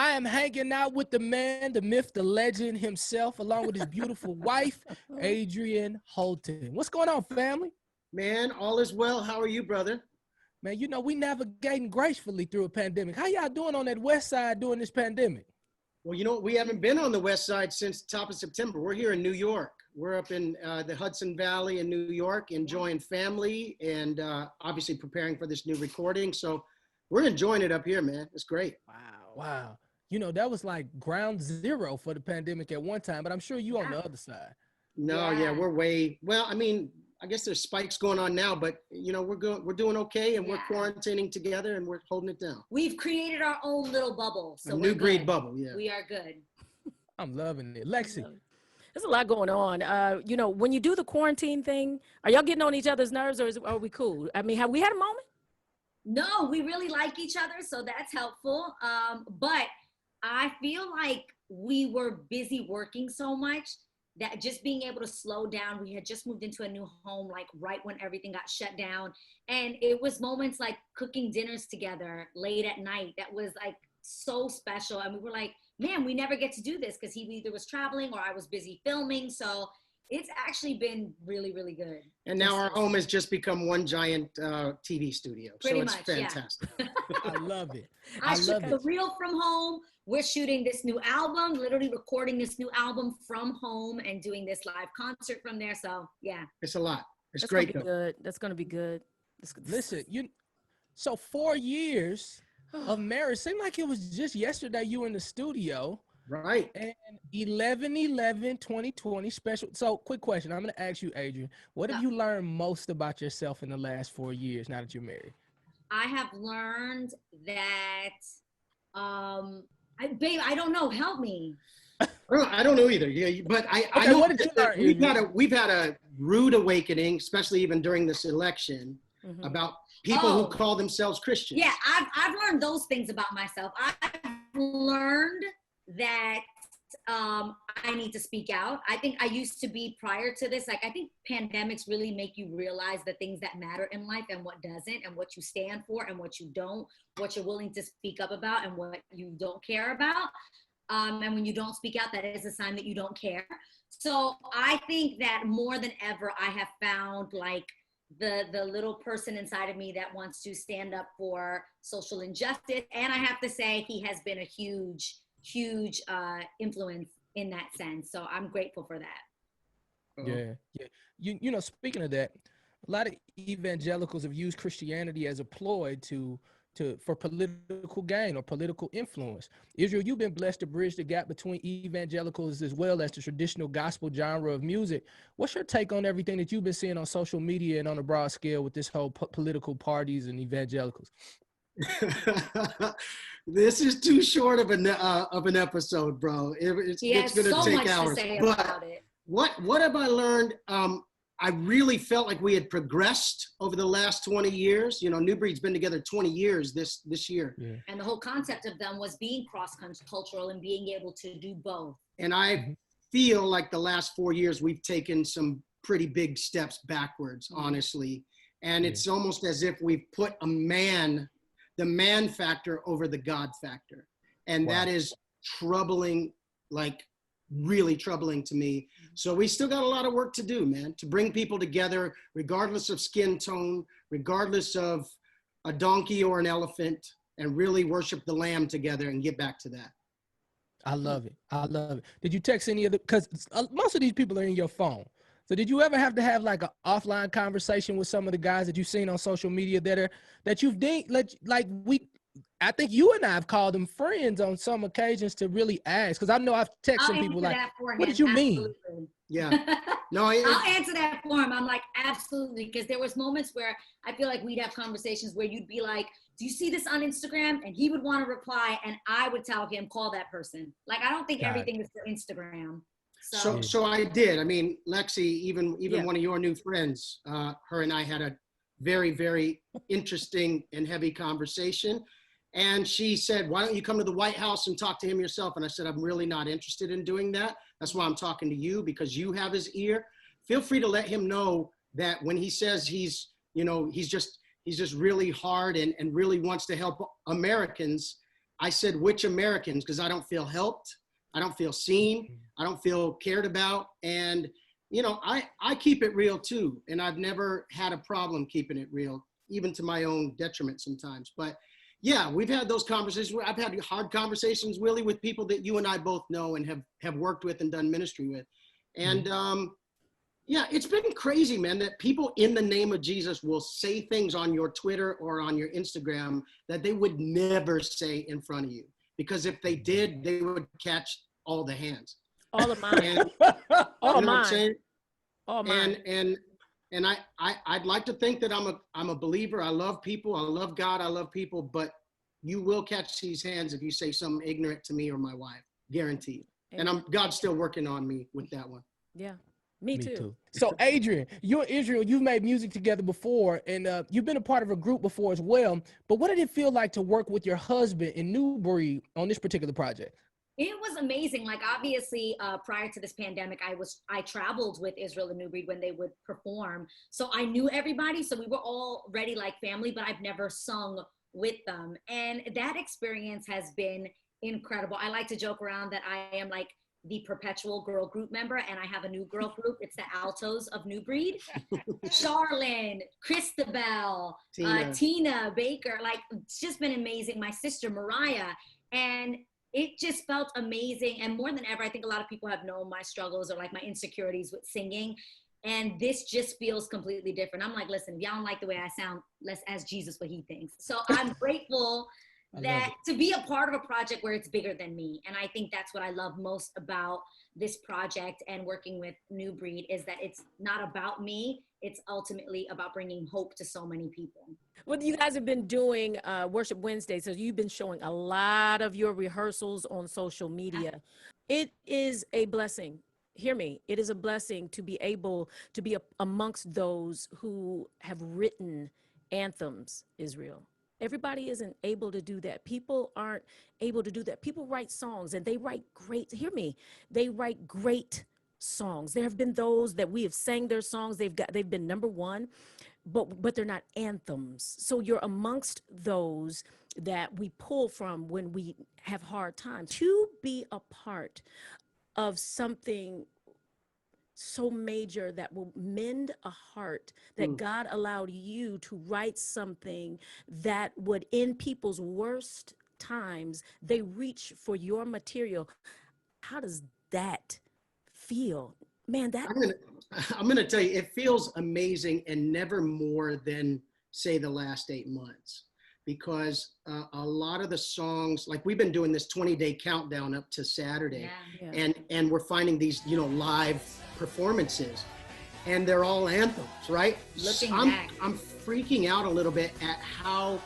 I am hanging out with the man, the myth, the legend himself, along with his beautiful wife, Adrienne Houghton. What's going on, family? Man, all is well. How are you, brother? Man, you know, we navigating gracefully through a pandemic. How y'all doing on that west side during this pandemic? Well, you know, we haven't been on the West Side since the top of September. We're here in New York. We're up in the Hudson Valley in New York, enjoying family and obviously preparing for this new recording. So we're enjoying it up here, man. It's great. Wow. You know, that was like ground zero for the pandemic at one time, but I'm sure you on the other side. No, yeah, we're well, I mean, I guess there's spikes going on now, but you know, we're doing okay, and we're quarantining together and we're holding it down. We've created our own little bubble. So a new breed bubble, yeah. We are good. I'm loving it. Lexi. There's a lot going on. You know, when you do the quarantine thing, are y'all getting on each other's nerves, or are we cool? I mean, have we had a moment? No, we really like each other, so that's helpful. But I feel like we were busy working so much that just being able to slow down, we had just moved into a new home, like right when everything got shut down. And it was moments like cooking dinners together late at night. That was like so special. And we were like, man, we never get to do this because he either was traveling or I was busy filming. So it's actually been really, really good. And now our home has just become one giant TV studio. Pretty so it's much, fantastic. Yeah. I love it. I shoot the reel from home. We're shooting this new album, literally recording this new album from home and doing this live concert from there. So yeah. It's a lot. It's That's great. Gonna be good. That's going to be good. Listen, so 4 years of marriage, seemed like it was just yesterday you were in the studio. Right. And 11/11/2020 special. So quick question. I'm going to ask you, Adrienne, what have you learned most about yourself in the last 4 years now that you're married? I have learned that, babe, I don't know. Help me. I don't know either. Yeah, but I know what did you learn, we've had a rude awakening, especially even during this election, about people who call themselves Christians. Yeah, I've learned those things about myself. I've learned that I need to speak out. I think I used to be, prior to this, like I think pandemics really make you realize the things that matter in life and what doesn't, and what you stand for and what you don't, what you're willing to speak up about and what you don't care about. And when you don't speak out, that is a sign that you don't care. So I think that more than ever, I have found like the little person inside of me that wants to stand up for social injustice. And I have to say, he has been a huge influence in that sense. So I'm grateful for that. Yeah. You know, speaking of that, a lot of evangelicals have used Christianity as a ploy for political gain or political influence. Israel, you've been blessed to bridge the gap between evangelicals as well as the traditional gospel genre of music. What's your take on everything that you've been seeing on social media and on a broad scale with this whole political parties and evangelicals? This is too short of an episode, bro. It's going to take hours. But what have I learned? I really felt like we had progressed over the last 20 years. You know, New Breed's been together 20 years this year. Yeah. And the whole concept of them was being cross-cultural and being able to do both. And I feel like the last 4 years, we've taken some pretty big steps backwards, honestly. And it's almost as if we've put the man factor over the God factor. And that is troubling, like really troubling to me. So we still got a lot of work to do, man, to bring people together, regardless of skin tone, regardless of a donkey or an elephant, and really worship the Lamb together and get back to that. I love it. Did you text any of because most of these people are in your phone. So did you ever have to have like an offline conversation with some of the guys that you've seen on social media that you've I think you and I have called them friends on some occasions to really ask, because I know I've texted some people like, what did you mean? Yeah. No, I'll answer that for him. I'm like, absolutely. Because there was moments where I feel like we'd have conversations where you'd be like, do you see this on Instagram? And he would want to reply, and I would tell him, call that person. Like, I don't think everything is for Instagram. So I did. I mean, Lexi, even one of your new friends, her and I had a very, very interesting and heavy conversation. And she said, why don't you come to the White House and talk to him yourself? And I said, I'm really not interested in doing that. That's why I'm talking to you, because you have his ear. Feel free to let him know that when he says he's just really hard and really wants to help Americans, I said, which Americans? Because I don't feel helped. I don't feel seen. I don't feel cared about. And, you know, I keep it real too. And I've never had a problem keeping it real, even to my own detriment sometimes. But yeah, we've had those conversations. I've had hard conversations, Willie, with people that you and I both know and have worked with and done ministry with. And yeah, it's been crazy, man, that people in the name of Jesus will say things on your Twitter or on your Instagram that they would never say in front of you. Because if they did, they would catch all the hands. All of mine. And, All you know what I'm mine. saying? All mine. And I'd like to think that I'm a believer. I love people. I love God. I love people. But you will catch these hands if you say something ignorant to me or my wife, guaranteed. And God's still working on me with that one. Yeah, me too. So Adrienne, you and Israel, you've made music together before, and you've been a part of a group before as well. But what did it feel like to work with your husband in New Breed on this particular project? It was amazing. Like, obviously, prior to this pandemic, I traveled with Israel and New Breed when they would perform. So I knew everybody. So we were already like family, but I've never sung with them. And that experience has been incredible. I like to joke around that I am like the perpetual girl group member, and I have a new girl group. It's the Altos of New Breed. Charlene, Christabel, Tina Baker. Like, it's just been amazing. My sister Mariah. And it just felt amazing. And more than ever, I think a lot of people have known my struggles or like my insecurities with singing. And this just feels completely different. I'm like, listen, if y'all don't like the way I sound, let's ask Jesus what he thinks. So I'm grateful that to be a part of a project where it's bigger than me. And I think that's what I love most about this project and working with New Breed, is that it's not about me. It's ultimately about bringing hope to so many people. Well, you guys have been doing Worship Wednesday, so you've been showing a lot of your rehearsals on social media. It is a blessing. Hear me. It is a blessing to be able to be amongst those who have written anthems, Israel. Everybody isn't able to do that. People aren't able to do that. People write songs, and they write great, hear me, they write great songs. There have been those that we have sang their songs. They've been number one, but they're not anthems. So you're amongst those that we pull from when we have hard times. To be a part of something so major that will mend a heart, that God allowed you to write something that would, in people's worst times, they reach for your material. How does that feel? Man, that I'm gonna tell you, it feels amazing, and never more than, say, the last 8 months. Because a lot of the songs, like, we've been doing this 20-day countdown up to Saturday, and we're finding these, you know, live performances, and they're all anthems, right? I'm freaking out a little bit at how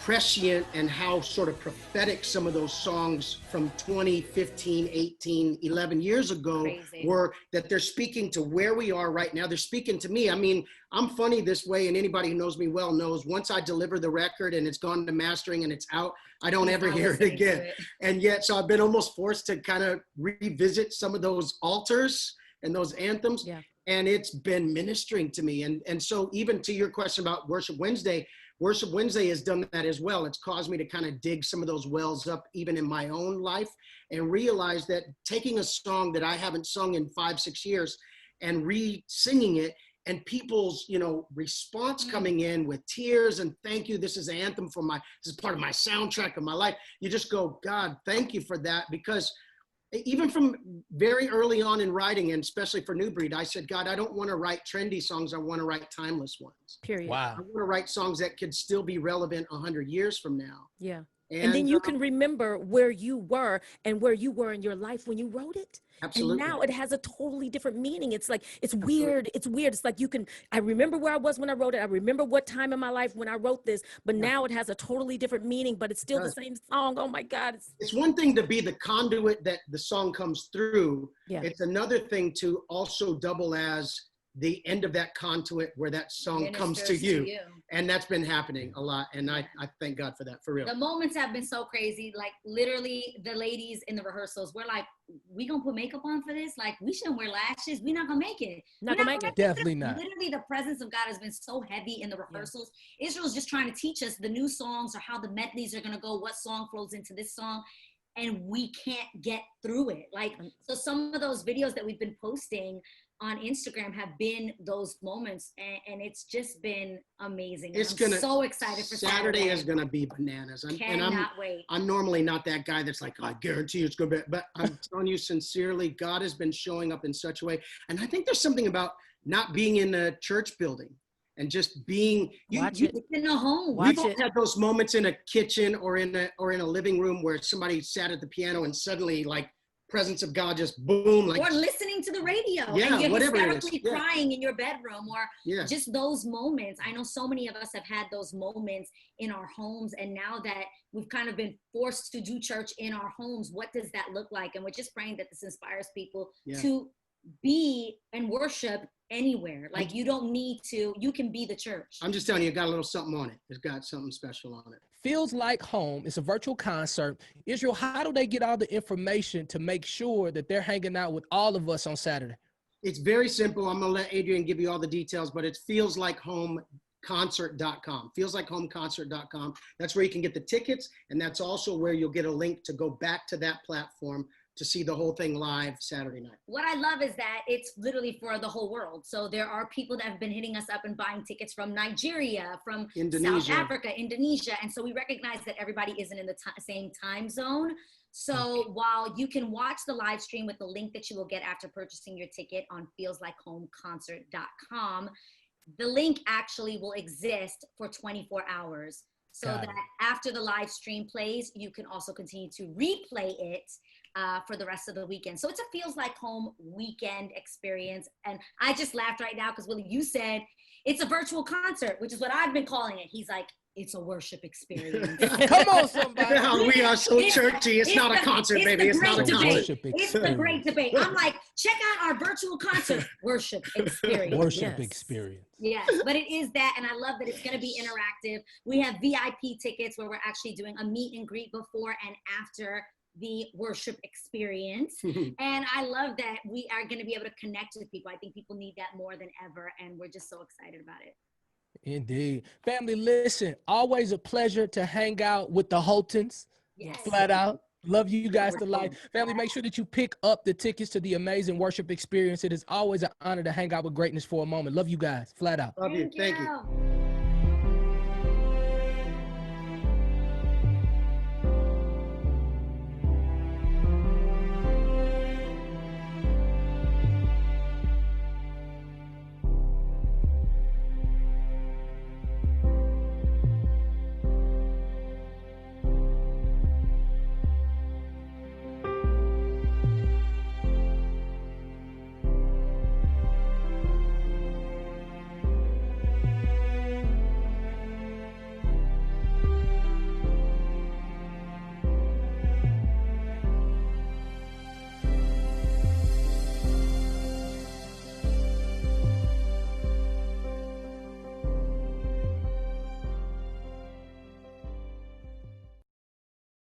prescient and how sort of prophetic some of those songs from 20, 15, 18, 11 years ago were, that they're speaking to where we are right now. They're speaking to me. I mean, I'm funny this way, and anybody who knows me well knows once I deliver the record and it's gone to mastering and it's out, I don't ever hear it again. And yet, so I've been almost forced to kind of revisit some of those altars and those anthems. And it's been ministering to me. And so even to your question about Worship Wednesday has done that as well. It's caused me to kind of dig some of those wells up, even in my own life, and realize that taking a song that I haven't sung in 5-6 years and re-singing it, and people's, you know, response coming in with tears and thank you. This is an anthem for this is part of my soundtrack of my life. You just go, God, thank you for that. Because even from very early on in writing, and especially for New Breed, I said, God, I don't want to write trendy songs. I want to write timeless ones. Period. Wow. I want to write songs that could still be relevant 100 years from now. Yeah. And then you can remember where you were and where you were in your life when you wrote it. Absolutely. And now it has a totally different meaning. It's like, it's weird. It's weird. It's like I remember where I was when I wrote it. I remember what time in my life when I wrote this, but now it has a totally different meaning, but it's still the same song. Oh my God. It's one thing to be the conduit that the song comes through. It's another thing to also double as the end of that conduit where that song comes to Ministers you. And that's been happening a lot. And I thank God for that, for real. The moments have been so crazy. Like literally the ladies in the rehearsals, we're like, we gonna put makeup on for this? Like we shouldn't wear lashes. We're not gonna make it. Not gonna make it. Definitely not. Literally the presence of God has been so heavy in the rehearsals. Israel's just trying to teach us the new songs or how the medleys are gonna go, what song flows into this song. And we can't get through it. Like, so some of those videos that we've been posting on Instagram have been those moments, and it's just been amazing. It's I'm so excited for Saturday. Is gonna be bananas. Cannot wait. I'm normally not that guy that's like, I guarantee it's gonna be, but I'm telling you sincerely, God has been showing up in such a way. And I think there's something about not being in a church building and just being in a home. We've all had those moments in a kitchen or in a living room where somebody sat at the piano and suddenly like presence of God just boom, like, or listening to the radio, yeah, and you're whatever hysterically it is. crying in your bedroom, or just those moments. I know so many of us have had those moments in our homes, and now that we've kind of been forced to do church in our homes, what does that look like? And we're just praying that this inspires people to be and worship anywhere. Like you don't need to, you can be the church. I'm just telling you, it got a little something on it. It's got something special on it. Feels Like Home. It's a virtual concert. Israel, how do they get all the information to make sure that they're hanging out with all of us on Saturday? It's very simple. I'm going to let Adrienne give you all the details, but it's feelslikehomeconcert.com. Feelslikehomeconcert.com. That's where you can get the tickets. And that's also where you'll get a link to go back to that platform to see the whole thing live Saturday night. What I love is that it's literally for the whole world. So there are people that have been hitting us up and buying tickets from Nigeria, from South Africa, Indonesia. And so we recognize that everybody isn't in the same time zone. So while you can watch the live stream with the link that you will get after purchasing your ticket on feelslikehomeconcert.com, the link actually will exist for 24 hours. So that after the live stream plays, you can also continue to replay it for the rest of the weekend. So it's a Feels Like Home weekend experience. And I just laughed right now because Willie, you said it's a virtual concert, which is what I've been calling it. He's like, it's a worship experience. Come on, somebody. We are so churchy. It's not a concert, baby. It's not a concert. It's the great debate. I'm like, check out our virtual concert, worship experience. Worship experience. Yes, but it is that, and I love that it's going to be interactive. We have VIP tickets where we're actually doing a meet and greet before and after the worship experience. And I love that we are going to be able to connect with people. I think people need that more than ever, and we're just so excited about it. Indeed. Family, listen, always a pleasure to hang out with the Houghtons. Yes. Flat out. Love you guys to life. Family, make sure that you pick up the tickets to the amazing worship experience. It is always an honor to hang out with greatness for a moment. Love you guys. Flat out. Love you. Thank you.